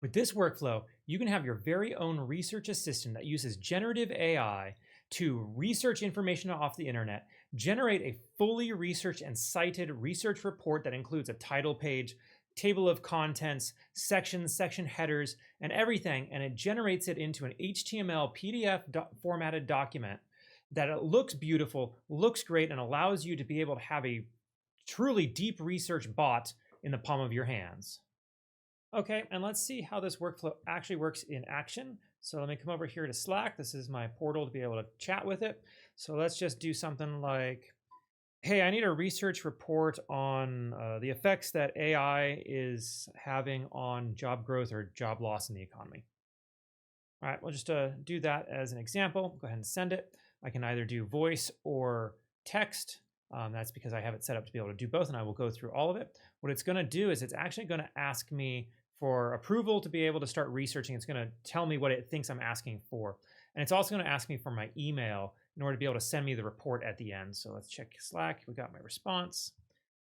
With this workflow, you can have your very own research assistant that uses generative AI to research information off the internet, generate a fully researched and cited research report that includes a title page, table of contents, sections, section headers, and everything, and it generates it into an HTML PDF formatted document that it looks beautiful, looks great, and allows you to be able to have a truly deep research bot in the palm of your hands. Okay, and let's see how this workflow actually works in action. So let me come over here to Slack. This is my portal to be able to chat with it. So let's just do something like, hey, I need a research report on the effects that AI is having on job growth or job loss in the economy. All right, we'll just do that as an example. Go ahead and send it. I can either do voice or text. That's because I have it set up to be able to do both, and I will go through all of it. What it's going to do is it's actually going to ask me for approval to be able to start researching. It's going to tell me what it thinks I'm asking for. And it's also going to ask me for my email in order to be able to send me the report at the end. So let's check Slack. We got my response.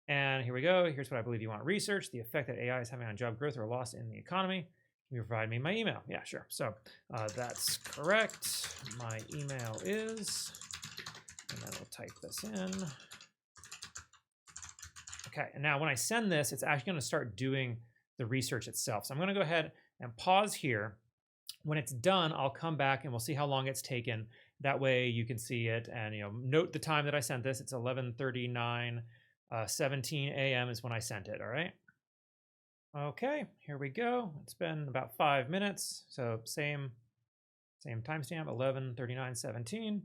And here we go. Here's what I believe you want to research: the effect that AI is having on job growth or loss in the economy. Can you provide me my email? Yeah, sure. So that's correct. My email is, and then we'll type this in. Okay, and now when I send this, it's actually going to start doing the research itself. So I'm going to go ahead and pause here. When it's done, I'll come back and we'll see how long it's taken. That way you can see it and note the time that I sent this. It's 11:39, 17 a.m. is when I sent it. All right. Okay, here we go. It's been about 5 minutes. So same timestamp, 11:39:17.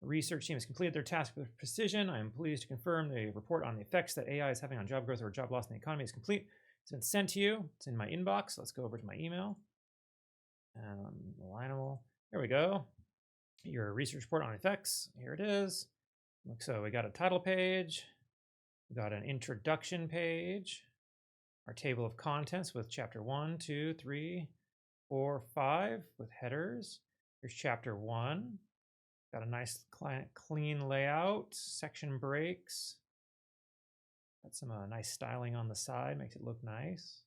The research team has completed their task with precision. I am pleased to confirm the report on the effects that AI is having on job growth or job loss in the economy is complete. It's been sent to you. It's in my inbox. Let's go over to my email. Alignable. There we go. Your research report on effects. Here it is. So we got a title page. We got an introduction page. Our table of contents with chapter 1, 2, 3, 4, 5 with headers. Here's chapter 1. Got a nice clean layout, section breaks. Got some nice styling on the side, makes it look nice.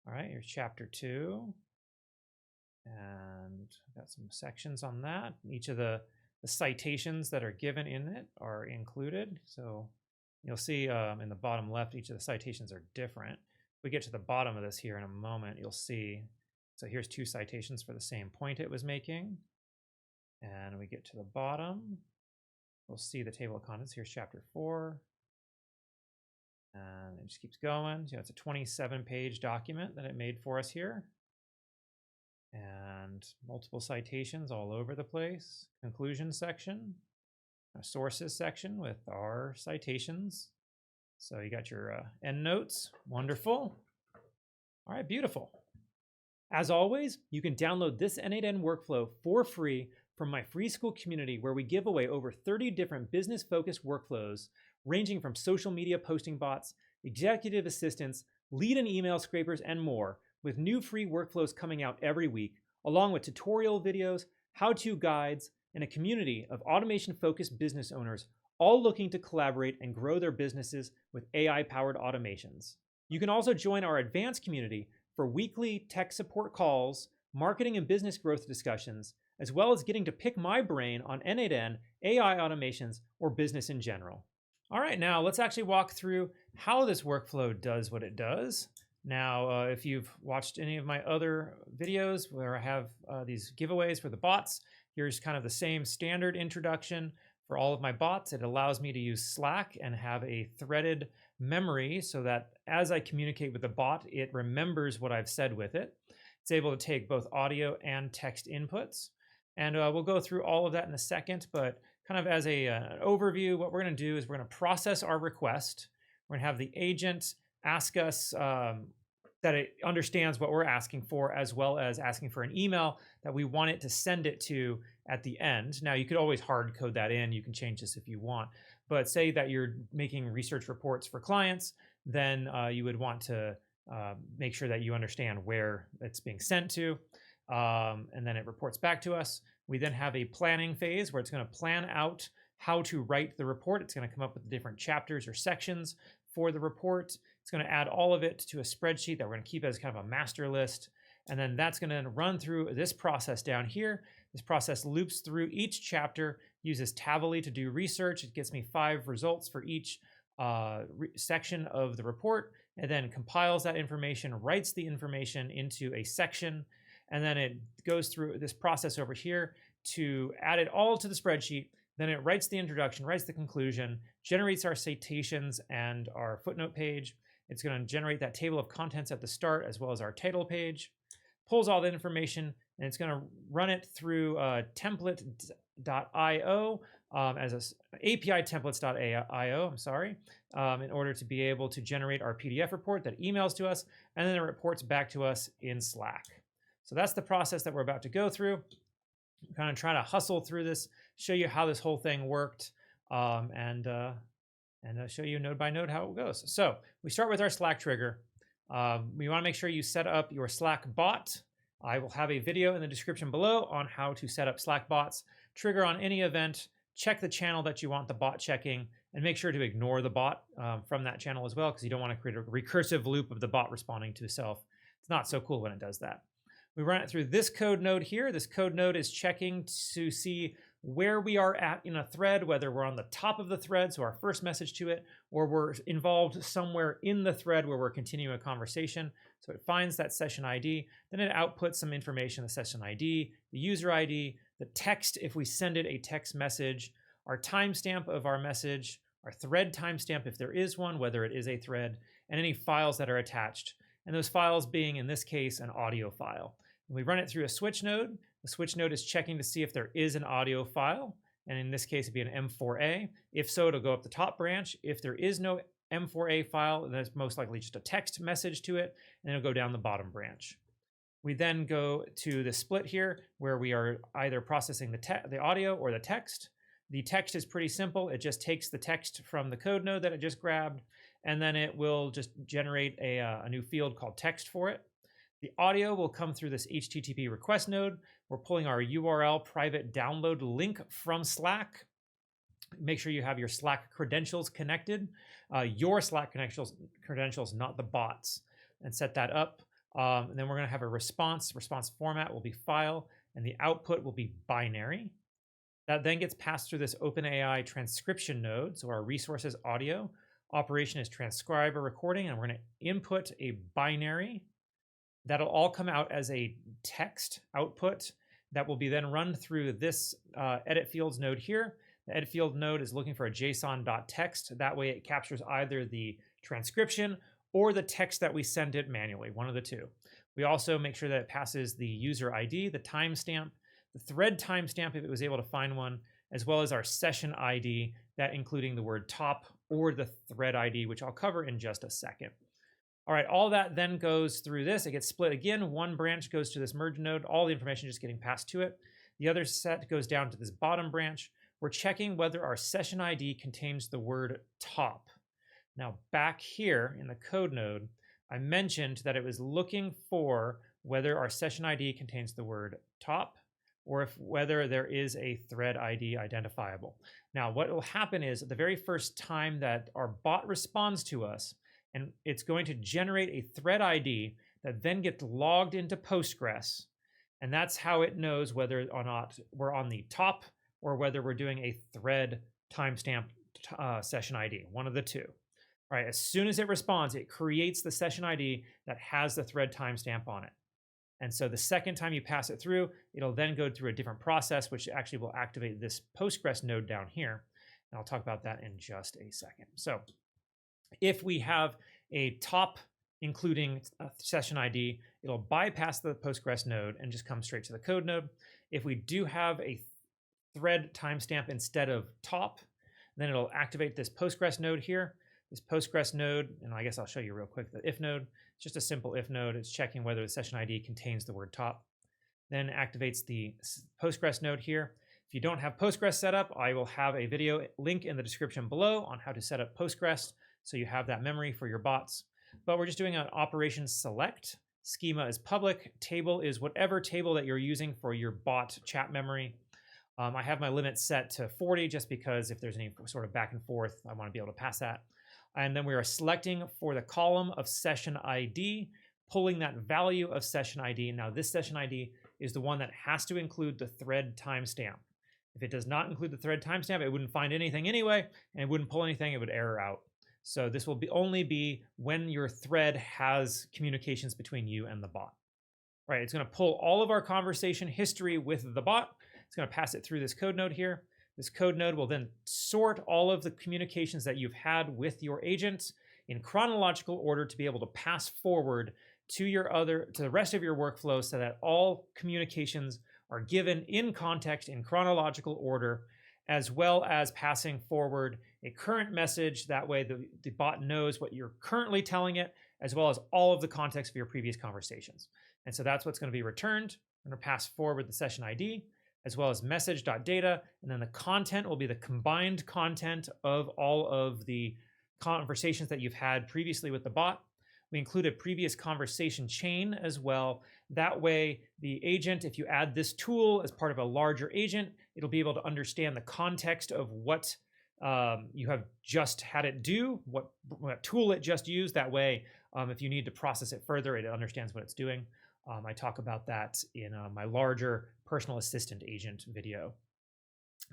All right, here's chapter 2. And got some sections on that. Each of the citations that are given in it are included. So you'll see in the bottom left, each of the citations are different. If we get to the bottom of this here in a moment, you'll see. So here's 2 citations for the same point it was making. And we get to the bottom, we'll see the table of contents. Here's chapter 4. And it just keeps going. It's a 27-page document that it made for us here. And multiple citations all over the place. Conclusion section, a sources section with our citations. So you got your endnotes. Wonderful. All right, beautiful. As always, you can download this N8N workflow for free from my free school community, where we give away over 30 different business-focused workflows, ranging from social media posting bots, executive assistants, lead and email scrapers, and more, with new free workflows coming out every week, along with tutorial videos, how-to guides, and a community of automation-focused business owners, all looking to collaborate and grow their businesses with AI-powered automations. You can also join our advanced community for weekly tech support calls, marketing and business growth discussions, as well as getting to pick my brain on N8N, AI automations, or business in general. All right, now let's actually walk through how this workflow does what it does. Now, if you've watched any of my other videos where I have these giveaways for the bots, here's kind of the same standard introduction for all of my bots. It allows me to use Slack and have a threaded memory so that as I communicate with the bot, it remembers what I've said with it. It's able to take both audio and text inputs. And we'll go through all of that in a second, but kind of as an overview, what we're going to do is we're going to process our request. We're going to have the agent ask us that it understands what we're asking for, as well as asking for an email that we want it to send it to at the end. Now, you could always hard code that in. You can change this if you want. But say that you're making research reports for clients, then you would want to make sure that you understand where it's being sent to. And then it reports back to us. We then have a planning phase where it's going to plan out how to write the report. It's going to come up with different chapters or sections for the report. It's going to add all of it to a spreadsheet that we're going to keep as kind of a master list. And then that's going to run through this process down here. This process loops through each chapter, uses Tavily to do research. It gets me 5 results for each section of the report, and then compiles that information, writes the information into a section, and then it goes through this process over here to add it all to the spreadsheet. Then it writes the introduction, writes the conclusion, generates our citations and our footnote page. It's going to generate that table of contents at the start as well as our title page, pulls all the information, and it's going to run it through template.io as a API templates.io, I'm sorry, in order to be able to generate our PDF report that emails to us, and then it reports back to us in Slack. So that's the process that we're about to go through. I'm kind of trying to hustle through this, show you how this whole thing worked, and show you node by node how it goes. So we start with our Slack trigger. We want to make sure you set up your Slack bot. I will have a video in the description below on how to set up Slack bots. Trigger on any event, check the channel that you want the bot checking, and make sure to ignore the bot from that channel as well, because you don't want to create a recursive loop of the bot responding to itself. It's not so cool when it does that. We run it through this code node here. This code node is checking to see where we are at in a thread, whether we're on the top of the thread, so our first message to it, or we're involved somewhere in the thread where we're continuing a conversation. So it finds that session ID, then it outputs some information, the session ID, the user ID, the text if we send it a text message, our timestamp of our message, our thread timestamp if there is one, whether it is a thread, and any files that are attached. And those files being, in this case, an audio file. And we run it through a switch node. The switch node is checking to see if there is an audio file, and in this case, it'd be an M4A. If so, it'll go up the top branch. If there is no M4A file, then it's most likely just a text message to it, and it'll go down the bottom branch. We then go to the split here, where we are either processing the audio or the text. The text is pretty simple. It just takes the text from the code node that it just grabbed, and then it will just generate a new field called text for it. The audio will come through this HTTP request node. We're pulling our URL private download link from Slack. Make sure you have your Slack credentials connected, your Slack credentials, not the bots, and set that up. And then we're going to have a response. Response format will be file, and the output will be binary. That then gets passed through this OpenAI transcription node. So our resources audio operation is transcribe a recording, and we're going to input a binary. That'll all come out as a text output that will be then run through this edit fields node here. The edit field node is looking for a JSON.text. That way it captures either the transcription or the text that we send it manually, one of the two. We also make sure that it passes the user ID, the timestamp, the thread timestamp if it was able to find one, as well as our session ID, that including the word top or the thread ID, which I'll cover in just a second. All right, all that then goes through this. It gets split again. One branch goes to this merge node, all the information just getting passed to it. The other set goes down to this bottom branch. We're checking whether our session ID contains the word top. Now back here in the code node, I mentioned that it was looking for whether our session ID contains the word top or whether there is a thread ID identifiable. Now what will happen is the very first time that our bot responds to us, and it's going to generate a thread ID that then gets logged into Postgres. And that's how it knows whether or not we're on the top or whether we're doing a thread timestamp session ID, one of the two. All right, as soon as it responds, it creates the session ID that has the thread timestamp on it. And so the second time you pass it through, it'll then go through a different process, which actually will activate this Postgres node down here. And I'll talk about that in just a second. So if we have a top including a session ID, it'll bypass the Postgres node and just come straight to the code node. If we do have a thread timestamp instead of top, then it'll activate this Postgres node here. This Postgres node, and I guess I'll show you real quick the if node. It's just a simple if node. It's checking whether the session ID contains the word top. Then activates the Postgres node here. If you don't have Postgres set up, I will have a video link in the description below on how to set up Postgres, so you have that memory for your bots. But we're just doing an operation select. Schema is public. Table is whatever table that you're using for your bot chat memory. I have my limit set to 40 just because if there's any sort of back and forth, I want to be able to pass that. And then we are selecting for the column of session ID. pulling that value of session ID. Now this session ID is the one that has to include the thread timestamp. If it does not include the thread timestamp, it wouldn't find anything anyway, and it wouldn't pull anything, it would error out. So this will only be when your thread has communications between you and the bot. Right, it's going to pull all of our conversation history with the bot. It's going to pass it through this code node here. This code node will then sort all of the communications that you've had with your agent in chronological order to be able to pass forward to the rest of your workflow so that all communications are given in context in chronological order, as well as passing forward a current message. That way the bot knows what you're currently telling it, as well as all of the context of your previous conversations. And so that's what's going to be returned. I'm going to pass forward the session ID, as well as message.data, and then the content will be the combined content of all of the conversations that you've had previously with the bot. We include a previous conversation chain as well. That way, the agent, if you add this tool as part of a larger agent, it'll be able to understand the context of what you have just had it do, what tool it just used. That way, if you need to process it further, it understands what it's doing. I talk about that in my larger personal assistant agent video.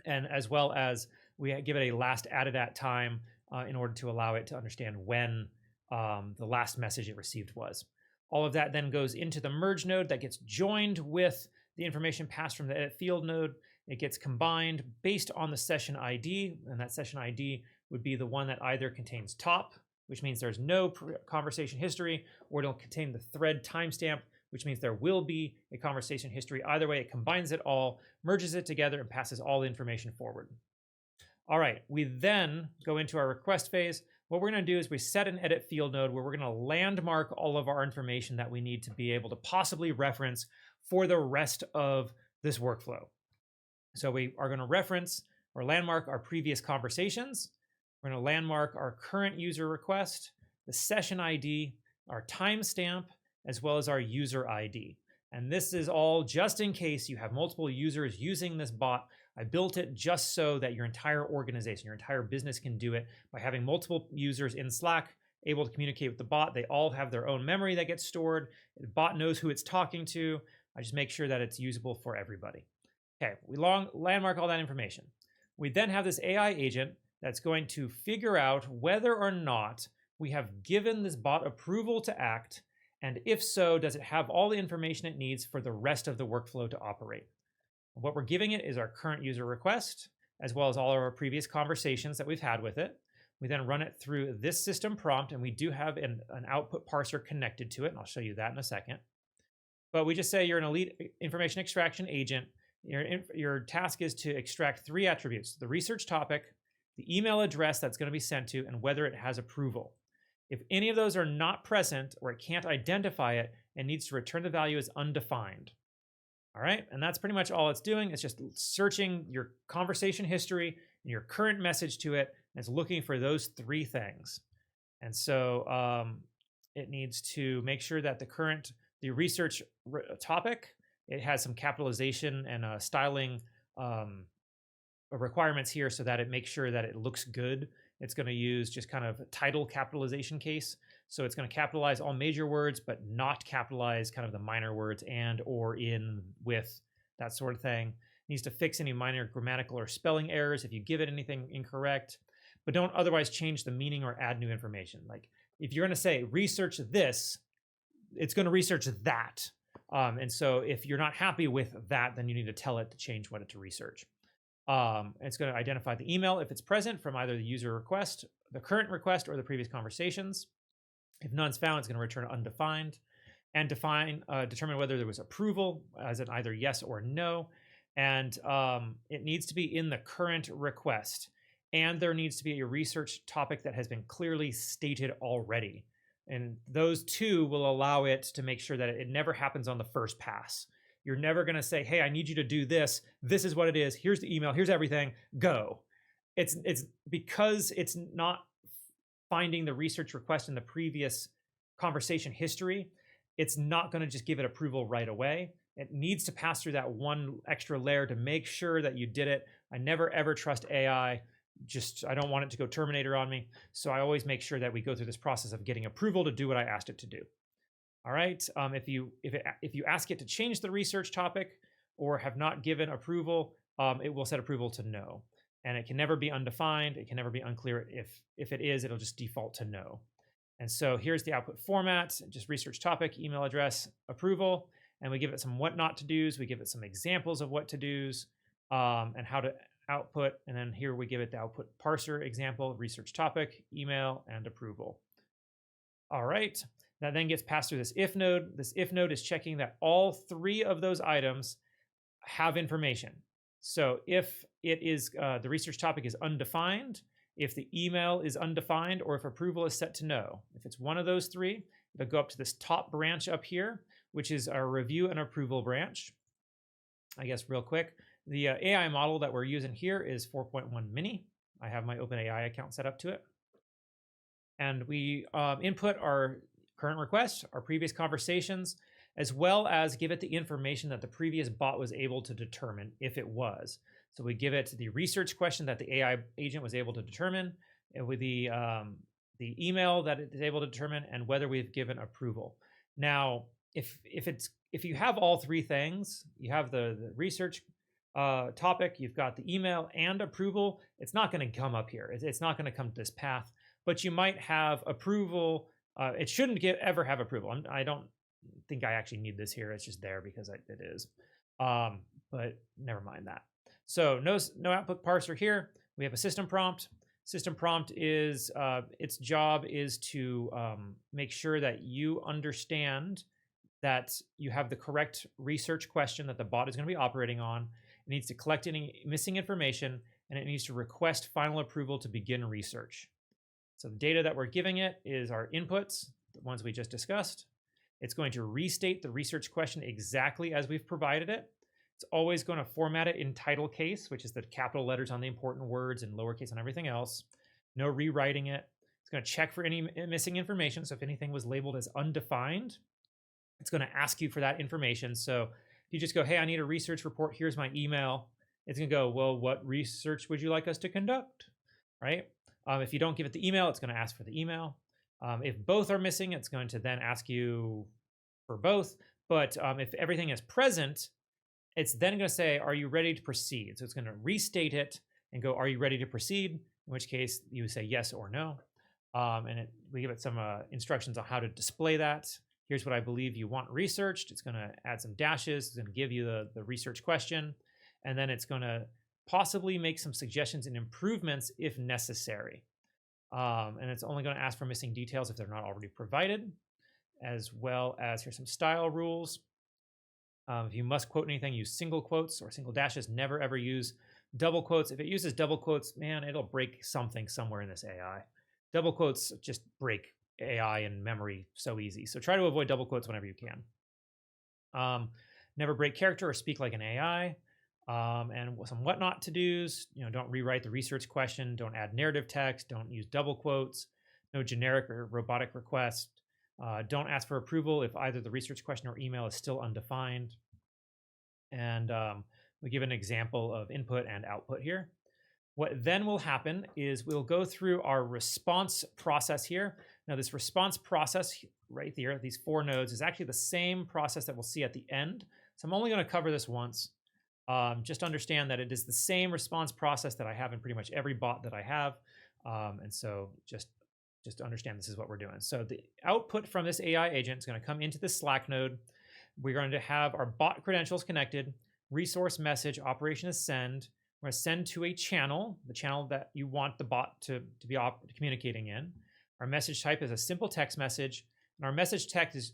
And as well as we give it a last added at time in order to allow it to understand when the last message it received was. All of that then goes into the merge node that gets joined with the information passed from the edit field node. It gets combined based on the session ID, and that session ID would be the one that either contains top, which means there's no conversation history, or it'll contain the thread timestamp, which means there will be a conversation history. Either way, it combines it all, merges it together, and passes all the information forward. All right, we then go into our request phase. What we're going to do is we set an edit field node where we're going to landmark all of our information that we need to be able to possibly reference for the rest of this workflow. So we are going to reference or landmark our previous conversations. We're going to landmark our current user request, the session ID, our timestamp, as well as our user ID. And this is all just in case you have multiple users using this bot. I built it just so that your entire organization, your entire business can do it by having multiple users in Slack able to communicate with the bot. They all have their own memory that gets stored. The bot knows who it's talking to. I just make sure that it's usable for everybody. Okay, we landmark all that information. We then have this AI agent that's going to figure out whether or not we have given this bot approval to act, and if so, does it have all the information it needs for the rest of the workflow to operate. What we're giving it is our current user request, as well as all of our previous conversations that we've had with it. We then run it through this system prompt, and we do have an output parser connected to it, and I'll show you that in a second. But we just say you're an elite information extraction agent. Your task is to extract 3 attributes: the research topic, the email address that's going to be sent to, and whether it has approval. If any of those are not present or it can't identify it, it needs to return the value as undefined. All right, and that's pretty much all it's doing. It's just searching your conversation history and your current message to it, and it's looking for those 3 things. And so it needs to make sure that the research topic, it has some capitalization and styling requirements here so that it makes sure that it looks good. It's going to use just kind of a title capitalization case. So it's going to capitalize all major words, but not capitalize kind of the minor words and, or, in, with, that sort of thing. It needs to fix any minor grammatical or spelling errors if you give it anything incorrect, but don't otherwise change the meaning or add new information. Like if you're going to say research this, it's going to research that. And so if you're not happy with that, then you need to tell it to change what it to research. It's going to identify the email if it's present from either the user request, the current request, or the previous conversations. If none's found, it's going to return undefined, and determine whether there was approval, as in either yes or no. And it needs to be in the current request. And there needs to be a research topic that has been clearly stated already. And those 2 will allow it to make sure that it never happens on the first pass. You're never going to say, hey, I need you to do this. This is what it is. Here's the email. Here's everything. Go. It's because it's not finding the research request in the previous conversation history. It's not going to just give it approval right away. It needs to pass through that one extra layer to make sure that you did it. I never, ever trust AI. I don't want it to go Terminator on me. So I always make sure that we go through this process of getting approval to do what I asked it to do. All right. If you ask it to change the research topic or have not given approval, it will set approval to no, and it can never be undefined. It can never be unclear. If it is, it'll just default to no. And so here's the output format: just research topic, email address, approval, and we give it some what not to do's. We give it some examples of what to do's and how to output. And then here we give it the output parser example: research topic, email, and approval. All right. That then gets passed through this if node. This if node is checking that all three of those items have information. So if it is the research topic is undefined, if the email is undefined, or if approval is set to no. If it's one of those three, it'll go up to this top branch up here, which is our review and approval branch. I guess real quick, the AI model that we're using here is 4.1 mini. I have my OpenAI account set up to it. And we input our current request, our previous conversations, as well as give it the information that the previous bot was able to determine if it was. So we give it the research question that the AI agent was able to determine, and with the email that it is able to determine, and whether we've given approval. Now, if you have all three things, you have the research topic, you've got the email and approval, it's not going to come up here. It's not going to come to this path, but you might have approval. It shouldn't ever have approval. I don't think I actually need this here. It's just there because it is. But never mind that. So no output parser here. We have a system prompt. System prompt is its job is to make sure that you understand that you have the correct research question that the bot is going to be operating on. It needs to collect any missing information, and it needs to request final approval to begin research. So the data that we're giving it is our inputs, the ones we just discussed. It's going to restate the research question exactly as we've provided it. It's always going to format it in title case, which is the capital letters on the important words and lowercase on everything else. No rewriting it. It's going to check for any missing information. So if anything was labeled as undefined, it's going to ask you for that information. So if you just go, hey, I need a research report, here's my email, it's going to go, well, what research would you like us to conduct, right? If you don't give it the email, it's going to ask for the email. If both are missing, it's going to then ask you for both. But if everything is present, it's then going to say, are you ready to proceed? So it's going to restate it and go, are you ready to proceed? In which case you say yes or no. We give it some instructions on how to display that. Here's what I believe you want researched. It's going to add some dashes. It's going to give you the research question. And then it's going to possibly make some suggestions and improvements if necessary. And it's only going to ask for missing details if they're not already provided, as well as here's some style rules. If you must quote anything, use single quotes or single dashes. Never ever use double quotes. If it uses double quotes, man, it'll break something somewhere in this AI. Double quotes just break AI and memory so easy. So try to avoid double quotes whenever you can. Never break character or speak like an AI. And some what not to do's, don't rewrite the research question, don't add narrative text, don't use double quotes, no generic or robotic request, don't ask for approval if either the research question or email is still undefined. And we give an example of input and output here. What then will happen is we'll go through our response process here. Now this response process right here, these 4 nodes, is actually the same process that we'll see at the end. So I'm only going to cover this once. Just understand that it is the same response process that I have in pretty much every bot that I have. And so just understand this is what we're doing. So the output from this AI agent is going to come into the Slack node. We're going to have our bot credentials connected. Resource message operation is send. We're going to send to a channel, the channel that you want the bot to be communicating in. Our message type is a simple text message. And our message text is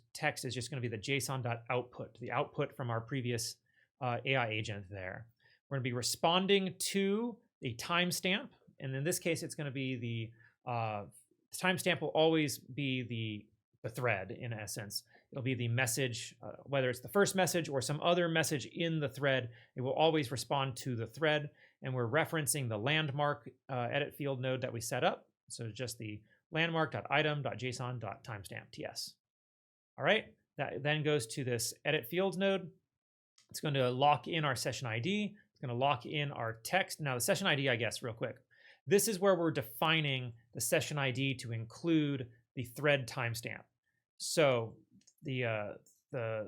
just going to be the JSON.output, the output from our previous AI agent there. We're going to be responding to a timestamp. And in this case, it's going to be the timestamp will always be the thread in essence. It'll be the message, whether it's the first message or some other message in the thread, it will always respond to the thread. And we're referencing the landmark edit field node that we set up. So just the landmark.item.json.timestamp TS. All right, that then goes to this edit fields node. It's going to lock in our session ID. It's going to lock in our text. Now the session ID, I guess, real quick. This is where we're defining the session ID to include the thread timestamp. So the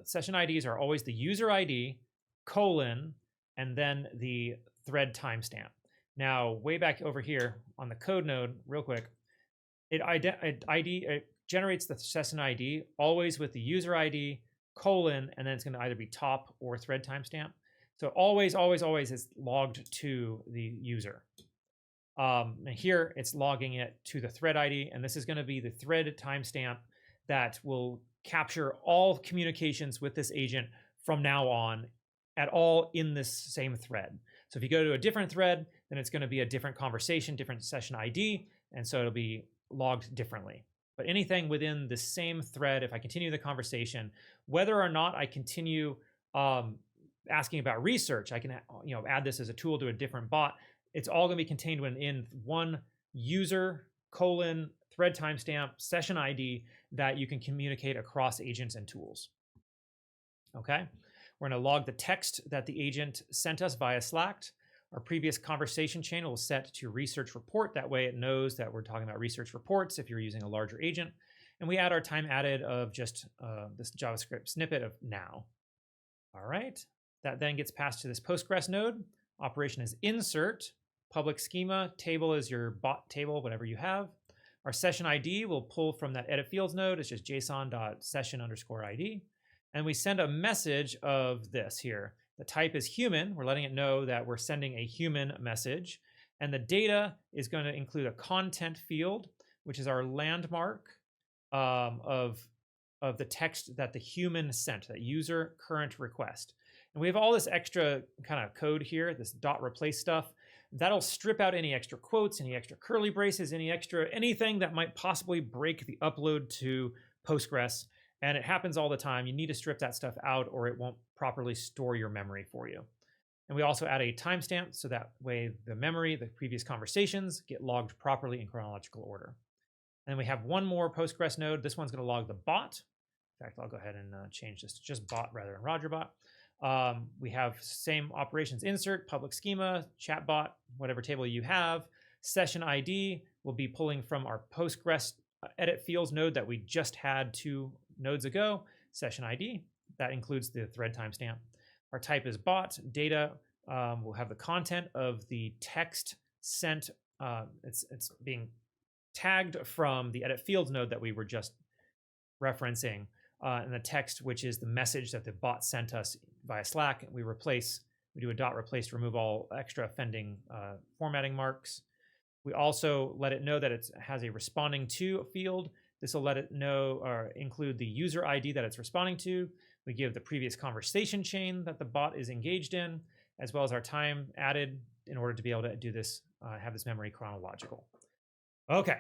session IDs are always the user ID, colon, and then the thread timestamp. Now, way back over here on the code node, real quick, it generates the session ID always with the user ID, colon, and then it's going to either be top or thread timestamp. So always, always, always is logged to the user. And here it's logging it to the thread ID, and this is going to be the thread timestamp that will capture all communications with this agent from now on at all in this same thread. So if you go to a different thread, then it's going to be a different conversation, different session ID, and so it'll be logged differently. But anything within the same thread, if I continue the conversation, whether or not I continue asking about research, I can add this as a tool to a different bot. It's all going to be contained within one user colon thread timestamp session ID that you can communicate across agents and tools. Okay, we're going to log the text that the agent sent us via Slack. Our previous conversation chain will set to research report. That way it knows that we're talking about research reports if you're using a larger agent. And we add our time added of just this JavaScript snippet of now. All right, that then gets passed to this Postgres node. Operation is insert. Public schema, table is your bot table, whatever you have. Our session ID will pull from that edit fields node. It's just JSON.session_ID. And we send a message of this here. The type is human. We're letting it know that we're sending a human message. And the data is going to include a content field, which is our landmark of the text that the human sent, that user current request. And we have all this extra kind of code here, this dot replace stuff. That'll strip out any extra quotes, any extra curly braces, anything that might possibly break the upload to Postgres. And it happens all the time. You need to strip that stuff out or it won't properly store your memory for you. And we also add a timestamp so that way the memory, the previous conversations get logged properly in chronological order. And we have one more Postgres node. This one's going to log the bot. In fact, I'll go ahead and change this to just bot rather than RogerBot. We have same operations insert, public schema, chatbot, whatever table you have. Session ID will be pulling from our Postgres edit fields node that we just had 2 nodes ago. Session ID, that includes the thread timestamp. Our type is bot. Data will have the content of the text sent. It's being tagged from the edit fields node that we were just referencing. And the text, which is the message that the bot sent us via Slack, we do a dot replace to remove all extra offending formatting marks. We also let it know that it has a responding to field. This will let it know or include the user ID that it's responding to. We give the previous conversation chain that the bot is engaged in, as well as our time added in order to be able to do this, have this memory chronological. Okay.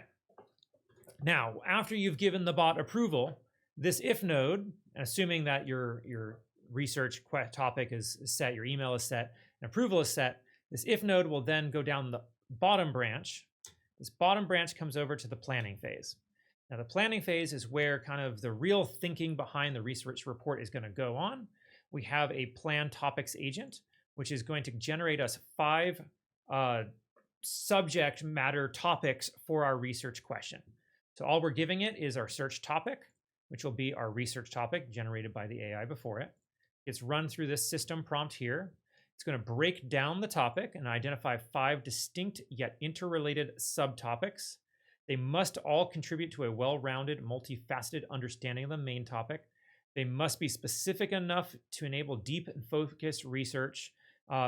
Now, after you've given the bot approval, this if node, assuming that your research topic is set, your email is set, and approval is set, this if node will then go down the bottom branch. This bottom branch comes over to the planning phase. Now, the planning phase is where kind of the real thinking behind the research report is going to go on. We have a plan topics agent, which is going to generate us 5 subject matter topics for our research question. So all we're giving it is our search topic, which will be our research topic generated by the AI before it. It's run through this system prompt here. It's going to break down the topic and identify 5 distinct yet interrelated subtopics. They must all contribute to a well-rounded, multifaceted understanding of the main topic. They must be specific enough to enable deep and focused research.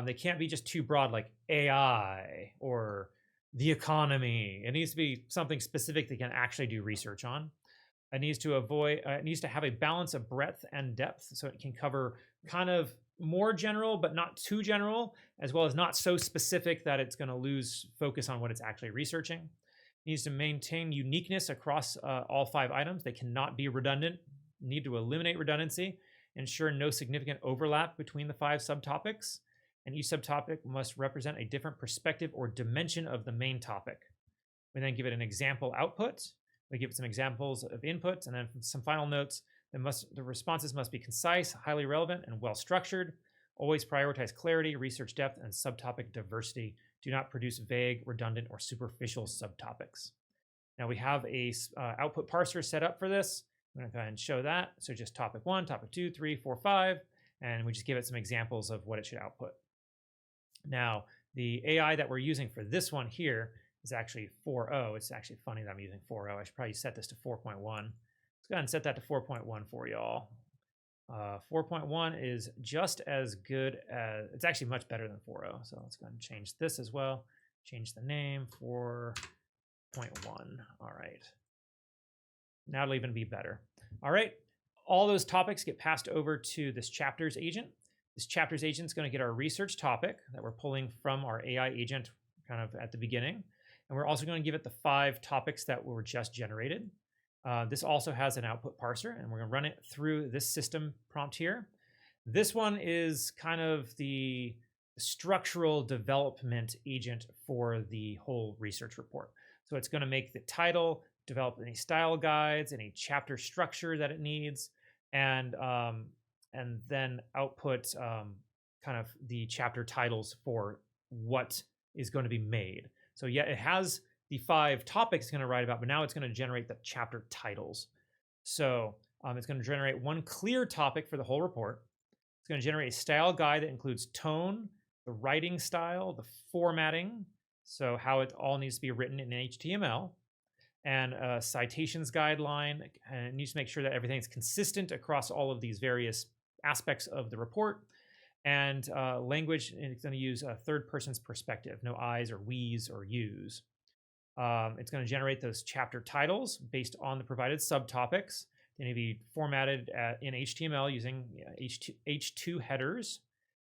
They can't be just too broad like AI or the economy. It needs to be something specific they can actually do research on. It needs to have a balance of breadth and depth, so it can cover kind of more general, but not too general, as well as not so specific that it's going to lose focus on what it's actually researching. It needs to maintain uniqueness across all 5 items. They cannot be redundant. Need to eliminate redundancy, ensure no significant overlap between the 5 subtopics, and each subtopic must represent a different perspective or dimension of the main topic. We then give it an example output. We give it some examples of inputs, and then some final notes. The responses must be concise, highly relevant, and well-structured. Always prioritize clarity, research depth, and subtopic diversity. Do not produce vague, redundant, or superficial subtopics. Now we have a output parser set up for this. I'm going to go ahead and show that. So just topic 1, topic 2, 3, 4, 5, and we just give it some examples of what it should output. Now, the AI that we're using for this one here is actually 4.0. It's actually funny that I'm using 4.0. I should probably set this to 4.1. Let's go ahead and set that to 4.1 for y'all. 4.1 is just as good as, it's actually much better than 4.0. So let's go ahead and change this as well. Change the name, 4.1. All right. Now it'll even be better. All right. All those topics get passed over to this chapters agent. This chapters agent is going to get our research topic that we're pulling from our AI agent kind of at the beginning. And we're also going to give it the 5 topics that were just generated. This also has an output parser, and we're going to run it through this system prompt here. This one is kind of the structural development agent for the whole research report. So it's going to make the title, develop any style guides, any chapter structure that it needs, and then output kind of the chapter titles for what is going to be made. So yeah, it has the 5 topics it's going to write about, but now it's going to generate the chapter titles. So it's going to generate one clear topic for the whole report. It's going to generate a style guide that includes tone, the writing style, the formatting, so how it all needs to be written in HTML, and a citations guideline, and it needs to make sure that everything's consistent across all of these various aspects of the report. And language, and it's going to use a third person's perspective, no I's or we's or you's. It's going to generate those chapter titles based on the provided subtopics. They need to be formatted in HTML using H2 headers.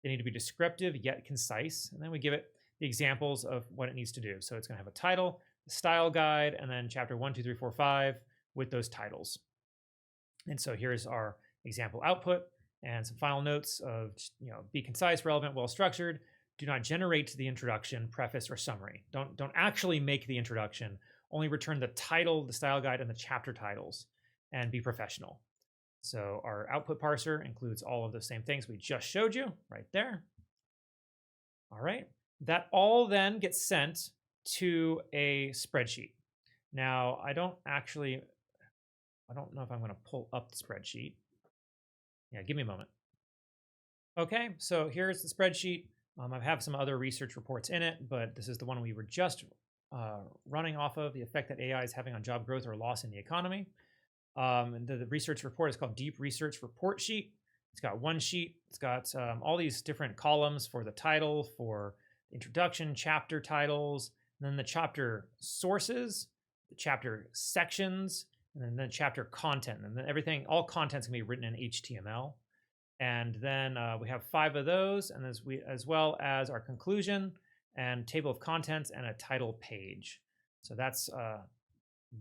They need to be descriptive yet concise. And then we give it the examples of what it needs to do. So it's going to have a title, a style guide, and then chapter 1, 2, 3, 4, 5 with those titles. And so here's our example output and some final notes of, be concise, relevant, well-structured. Do not generate the introduction, preface, or summary. Don't actually make the introduction. Only return the title, the style guide, and the chapter titles, and be professional. So our output parser includes all of the same things we just showed you right there. All right. That all then gets sent to a spreadsheet. Now, I don't know if I'm going to pull up the spreadsheet. Yeah, give me a moment. Okay, so here's the spreadsheet. I have some other research reports in it, but this is the one we were just running off of, the effect that AI is having on job growth or loss in the economy. And the research report is called Deep Research Report Sheet. It's got one sheet. It's got all these different columns for the title, for introduction, chapter titles, and then the chapter sources, the chapter sections, and then the chapter content. And then everything, all content's gonna be written in HTML. And then we have 5 of those, and as well as our conclusion and table of contents and a title page. So that's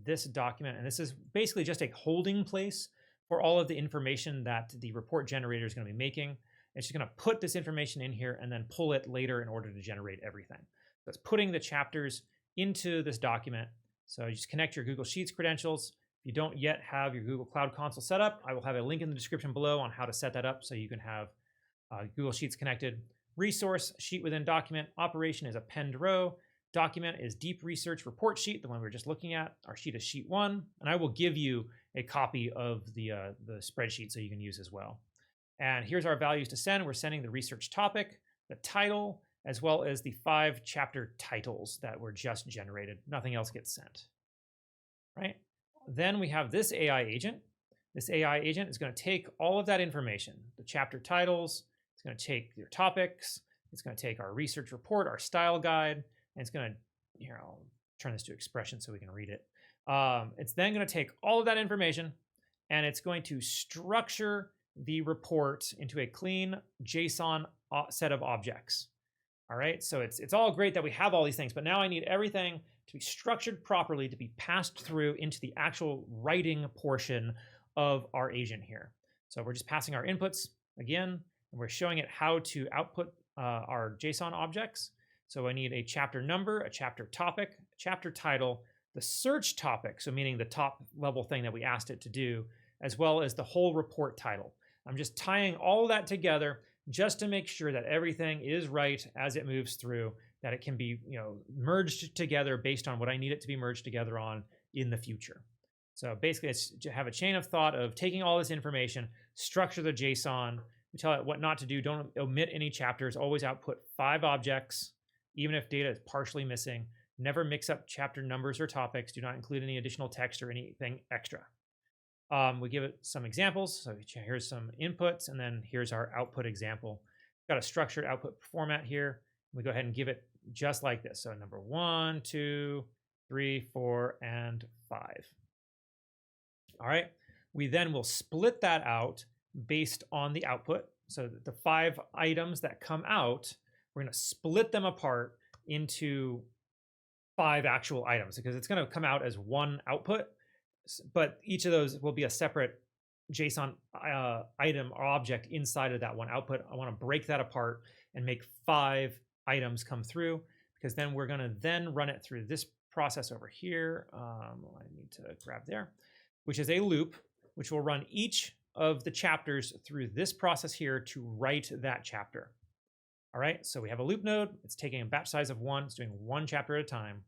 this document, and this is basically just a holding place for all of the information that the report generator is going to be making. It's just going to put this information in here and then pull it later in order to generate everything. So it's putting the chapters into this document. So you just connect your Google Sheets credentials. If you don't yet have your Google Cloud Console set up, I will have a link in the description below on how to set that up so you can have Google Sheets connected. Resource, sheet within document. Operation is append row. Document is Deep Research Report Sheet, the one we were just looking at. Our sheet is sheet 1, and I will give you a copy of the spreadsheet so you can use as well. And here's our values to send. We're sending the research topic, the title, as well as the 5 chapter titles that were just generated. Nothing else gets sent, right? Then we have this AI agent. This AI agent is going to take all of that information, the chapter titles, it's going to take your topics, it's going to take our research report, our style guide, and it's going to, here, I'll turn this to expression so we can read it. It's then going to take all of that information and it's going to structure the report into a clean JSON set of objects. All right, so it's all great that we have all these things, but now I need everything to be structured properly to be passed through into the actual writing portion of our agent here. So we're just passing our inputs again, and we're showing it how to output our JSON objects. So I need a chapter number, a chapter topic, a chapter title, the search topic, so meaning the top level thing that we asked it to do, as well as the whole report title. I'm just tying all that together just to make sure that everything is right as it moves through, that it can be merged together based on what I need it to be merged together on in the future. So basically, it's to have a chain of thought of taking all this information, structure the JSON. We tell it what not to do. Don't omit any chapters. Always output 5 objects, even if data is partially missing. Never mix up chapter numbers or topics. Do not include any additional text or anything extra. We give it some examples. So here's some inputs, and then here's our output example. We've got a structured output format here. We go ahead and give it just like this. So number 1, 2, 3, 4, and 5. All right. We then will split that out based on the output. So the 5 items that come out, we're going to split them apart into 5 actual items because it's going to come out as one output, but each of those will be a separate JSON item or object inside of that one output. I want to break that apart and make 5 items come through, because then we're going to then run it through this process over here. I need to grab there, which is a loop, which will run each of the chapters through this process here to write that chapter. All right, so we have a loop node. It's taking a batch size of 1. It's doing 1 chapter at a time.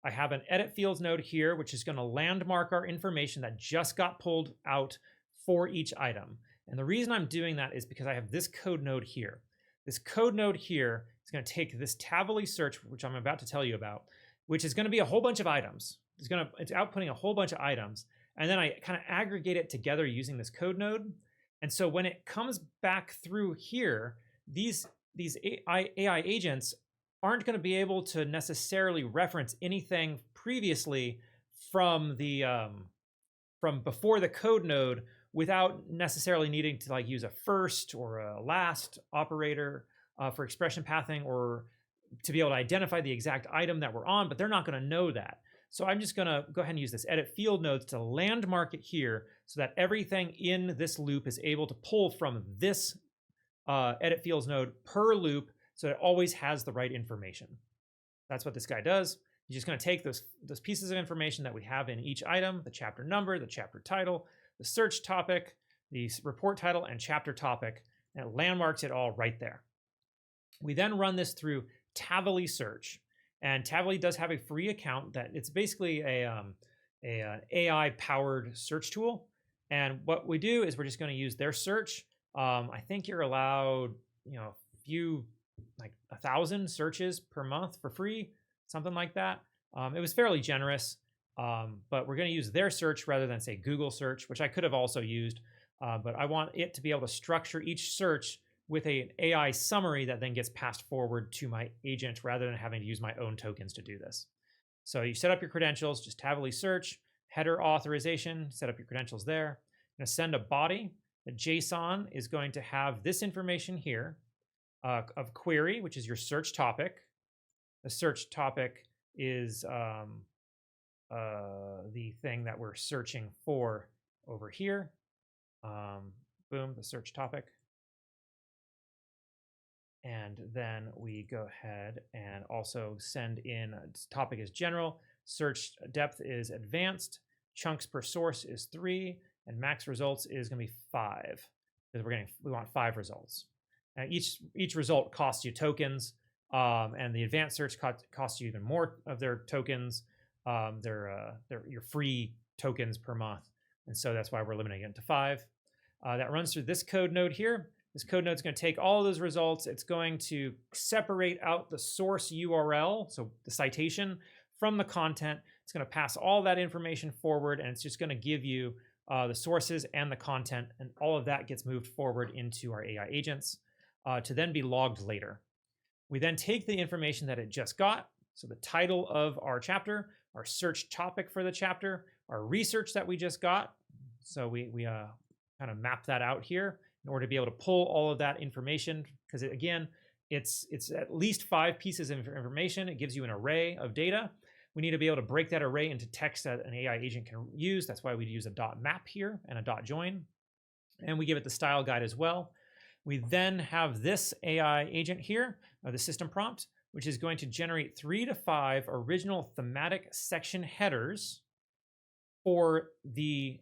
I have an edit fields node here, which is going to landmark our information that just got pulled out for each item. And the reason I'm doing that is because I have this code node here. This code node here is going to take this Tavily search, which I'm about to tell you about, which is going to be a whole bunch of items. It's outputting a whole bunch of items. And then I kind of aggregate it together using this code node. And so when it comes back through here, these AI agents aren't going to be able to necessarily reference anything previously from the from before the code node without necessarily needing to like use a first or a last operator for expression pathing, or to be able to identify the exact item that we're on, but they're not going to know that. So I'm just going to go ahead and use this edit field nodes to landmark it here so that everything in this loop is able to pull from this edit fields node per loop, so it always has the right information. That's what this guy does. He's just going to take those pieces of information that we have in each item, the chapter number, the chapter title, the search topic, the report title, and chapter topic, and it landmarks it all right there. We then run this through Tavily search. And Tavily does have a free account that it's basically an AI-powered search tool. And what we do is we're just going to use their search. I think you're allowed, a few, like 1,000 searches per month for free, something like that. It was fairly generous, but we're going to use their search rather than say Google search, which I could have also used. But I want it to be able to structure each search with an AI summary that then gets passed forward to my agent rather than having to use my own tokens to do this. So you set up your credentials, just Tavily search, header authorization, set up your credentials there. I'm going to send a body. The JSON is going to have this information here of query, which is your search topic. The search topic is the thing that we're searching for over here. Boom, the search topic. And then we go ahead and also send in topic is general, search depth is advanced, chunks per source is 3, and max results is going to be 5 because we want 5 results. Now each result costs you tokens, and the advanced search costs you even more of their tokens. They're your free tokens per month, and so that's why we're limiting it to 5. That runs through this code node here. This code node is going to take all of those results. It's going to separate out the source URL, so the citation, from the content. It's going to pass all that information forward, and it's just going to give you the sources and the content, and all of that gets moved forward into our AI agents to then be logged later. We then take the information that it just got, so the title of our chapter, our search topic for the chapter, our research that we just got. So we kind of map that out here in order to be able to pull all of that information, because again, it's at least 5 pieces of information. It gives you an array of data. We need to be able to break that array into text that an AI agent can use. That's why we use a .map here and a .join. And we give it the style guide as well. We then have this AI agent here, the system prompt, which is going to generate 3 to 5 original thematic section headers for the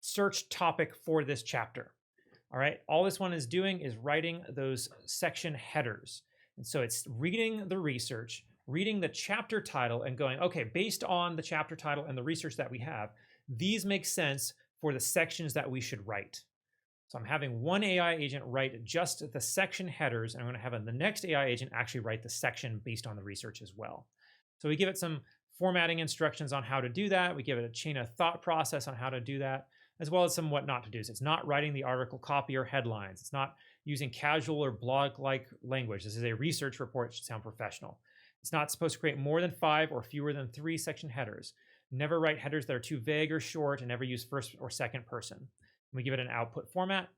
search topic for this chapter. All right, all this one is doing is writing those section headers. And so it's reading the research, reading the chapter title and going, okay, based on the chapter title and the research that we have, these make sense for the sections that we should write. So I'm having one AI agent write just the section headers, and I'm going to have the next AI agent actually write the section based on the research as well. So we give it some formatting instructions on how to do that. We give it a chain of thought process on how to do that, as well as some what not to do. It's not writing the article copy or headlines. It's not using casual or blog-like language. This is a research report. It should sound professional. It's not supposed to create more than 5 or fewer than 3 section headers. Never write headers that are too vague or short, and never use first or second person. We give it an output format.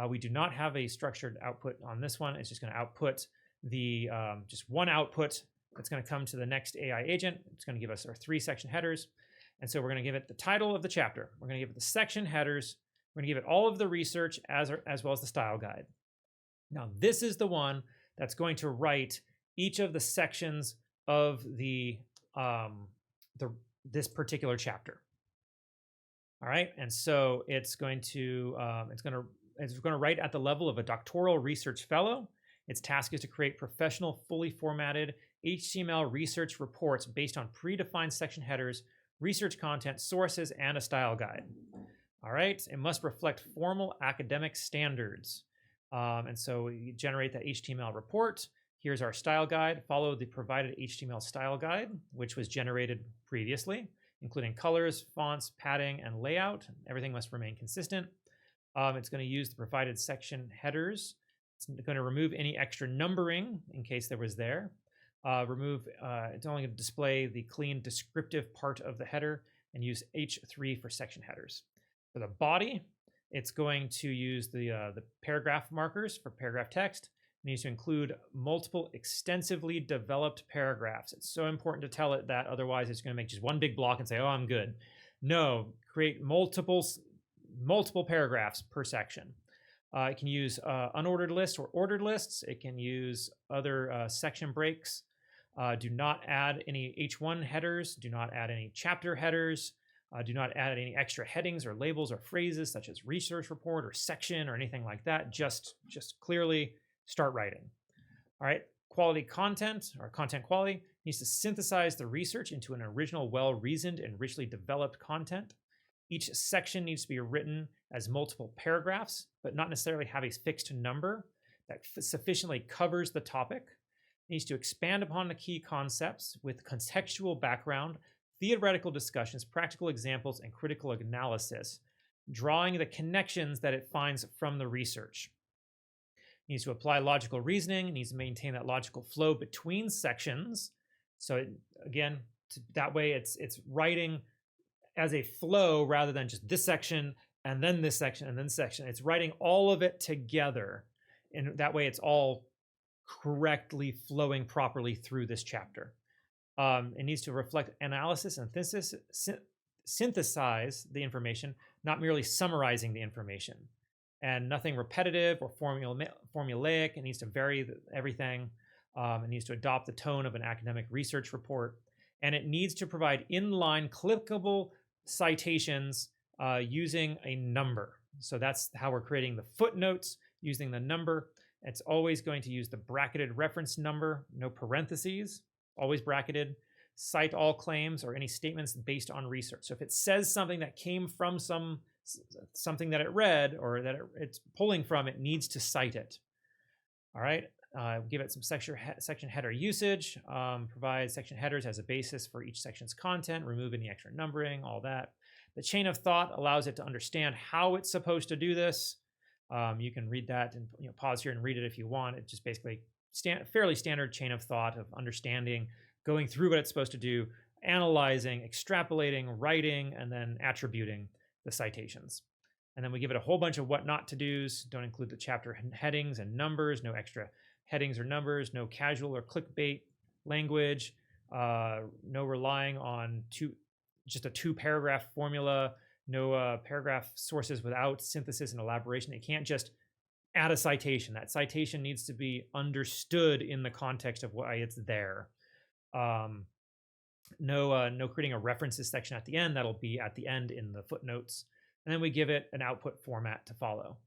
We do not have a structured output on this one. It's just going to output the just one output that's going to come to the next AI agent. It's going to give us our 3 section headers. And so we're going to give it the title of the chapter. We're going to give it the section headers. We're going to give it all of the research as well as the style guide. Now, this is the one that's going to write each of the sections of this particular chapter. All right, and so it's going to write at the level of a doctoral research fellow. Its task is to create professional, fully formatted HTML research reports based on predefined section headers, research content, sources, and a style guide. All right, it must reflect formal academic standards. And so we generate that HTML report. Here's our style guide. Follow the provided HTML style guide, which was generated previously, including colors, fonts, padding, and layout. Everything must remain consistent. It's going to use the provided section headers. It's going to remove any extra numbering in case there was there. It's only going to display the clean descriptive part of the header and use H3 for section headers. For the body, it's going to use the paragraph markers for paragraph text. It needs to include multiple extensively developed paragraphs. It's so important to tell it that, otherwise it's going to make just one big block and say, oh, I'm good. No, create multiple paragraphs per section. It can use unordered lists or ordered lists. It can use other section breaks. Do not add any H1 headers. Do not add any chapter headers. Do not add any extra headings or labels or phrases such as research report or section or anything like that. Just clearly start writing. All right, quality content or content quality needs to synthesize the research into an original, well-reasoned and richly developed content. Each section needs to be written as multiple paragraphs, but not necessarily have a fixed number that sufficiently covers the topic. It needs to expand upon the key concepts with contextual background, theoretical discussions, practical examples, and critical analysis, drawing the connections that it finds from the research. It needs to apply logical reasoning. It needs to maintain that logical flow between sections. So that way it's writing as a flow rather than just this section and then this section and then this section. It's writing all of it together, and that way it's all correctly flowing properly through this chapter. It needs to reflect analysis and synthesize the information, not merely summarizing the information. And nothing repetitive or formulaic. It needs to vary everything. It needs to adopt the tone of an academic research report. And it needs to provide inline clickable citations using a number. So that's how we're creating the footnotes, using the number. It's always going to use the bracketed reference number, no parentheses, always bracketed. Cite all claims or any statements based on research. So if it says something that came from something that it read or that it's pulling from, it needs to cite it. All right, give it some section header usage, provide section headers as a basis for each section's content, remove any extra numbering, all that. The chain of thought allows it to understand how it's supposed to do this. You can read that and pause here and read it if you want. It's just basically fairly standard chain of thought of understanding, going through what it's supposed to do, analyzing, extrapolating, writing, and then attributing the citations. And then we give it a whole bunch of what not to do's. Don't include the chapter headings and numbers, no extra headings or numbers, no casual or clickbait language, no relying on just a 2-paragraph formula, no paragraph sources without synthesis and elaboration. It can't just add a citation. That citation needs to be understood in the context of why it's there. No creating a references section at the end. That'll be at the end in the footnotes. And then we give it an output format to follow.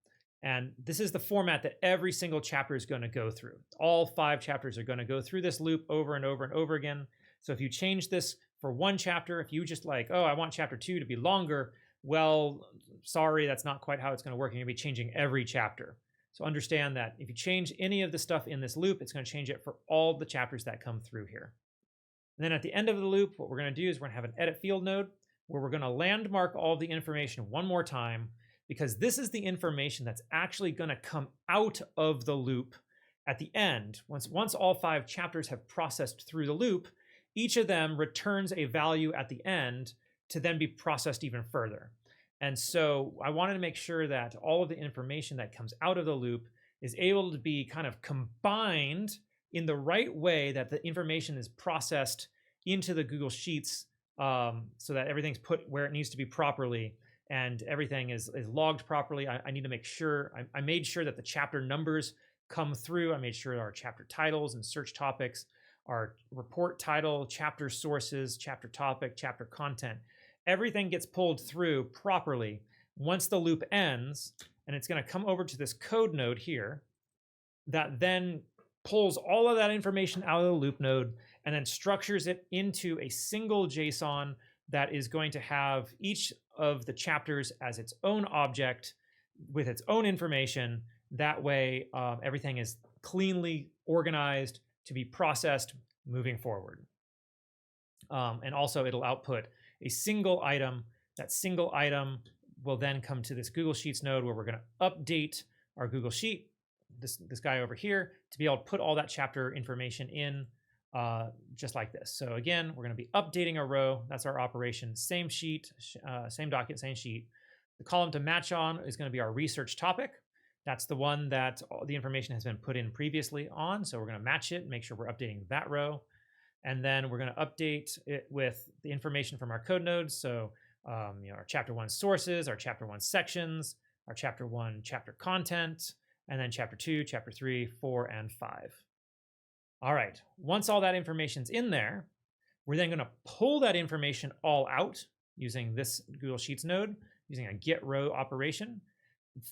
And this is the format that every single chapter is going to go through. All 5 chapters are going to go through this loop over and over and over again. So if you change this for one chapter. If you just like, oh, I want chapter 2 to be longer, well, sorry, that's not quite how it's going to work. You're going to be changing every chapter. So understand that if you change any of the stuff in this loop, it's going to change it for all the chapters that come through here. And then at the end of the loop, what we're going to do is we're going to have an edit field node where we're going to landmark all of the information one more time, because this is the information that's actually going to come out of the loop at the end. Once all 5 chapters have processed through the loop, each of them returns a value at the end to then be processed even further. And so I wanted to make sure that all of the information that comes out of the loop is able to be kind of combined in the right way, that the information is processed into the Google Sheets so that everything's put where it needs to be properly and everything is logged properly. I need to make sure, I made sure that the chapter numbers come through. I made sure our chapter titles and search topics, our report title, chapter sources, chapter topic, chapter content, everything gets pulled through properly once the loop ends, and it's going to come over to this code node here that then pulls all of that information out of the loop node and then structures it into a single JSON that is going to have each of the chapters as its own object with its own information. That way, everything is cleanly organized to be processed moving forward. And also, it'll output a single item. That single item will then come to this Google Sheets node where we're going to update our Google Sheet, this guy over here, to be able to put all that chapter information in just like this. So again, we're going to be updating a row. That's our operation. Same sheet, same document, same sheet. The column to match on is going to be our research topic. That's the one that all the information has been put in previously on. So we're going to match it and make sure we're updating that row. And then we're going to update it with the information from our code nodes. So our chapter 1 sources, our chapter 1 sections, our chapter 1 chapter content, and then chapter 2, chapter 3, 4, and 5. All right, once all that information's in there, we're then going to pull that information all out using this Google Sheets node, using a get row operation,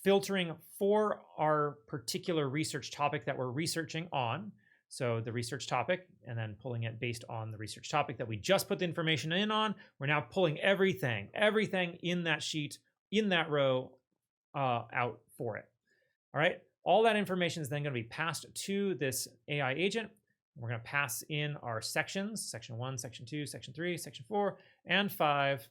filtering for our particular research topic that we're researching on. So the research topic, and then pulling it based on the research topic that we just put the information in on. We're now pulling everything in that sheet, in that row, out for it. All right, all that information is then going to be passed to this AI agent. We're going to pass in our sections, section 1, section 2, section 3, section 4, and 5.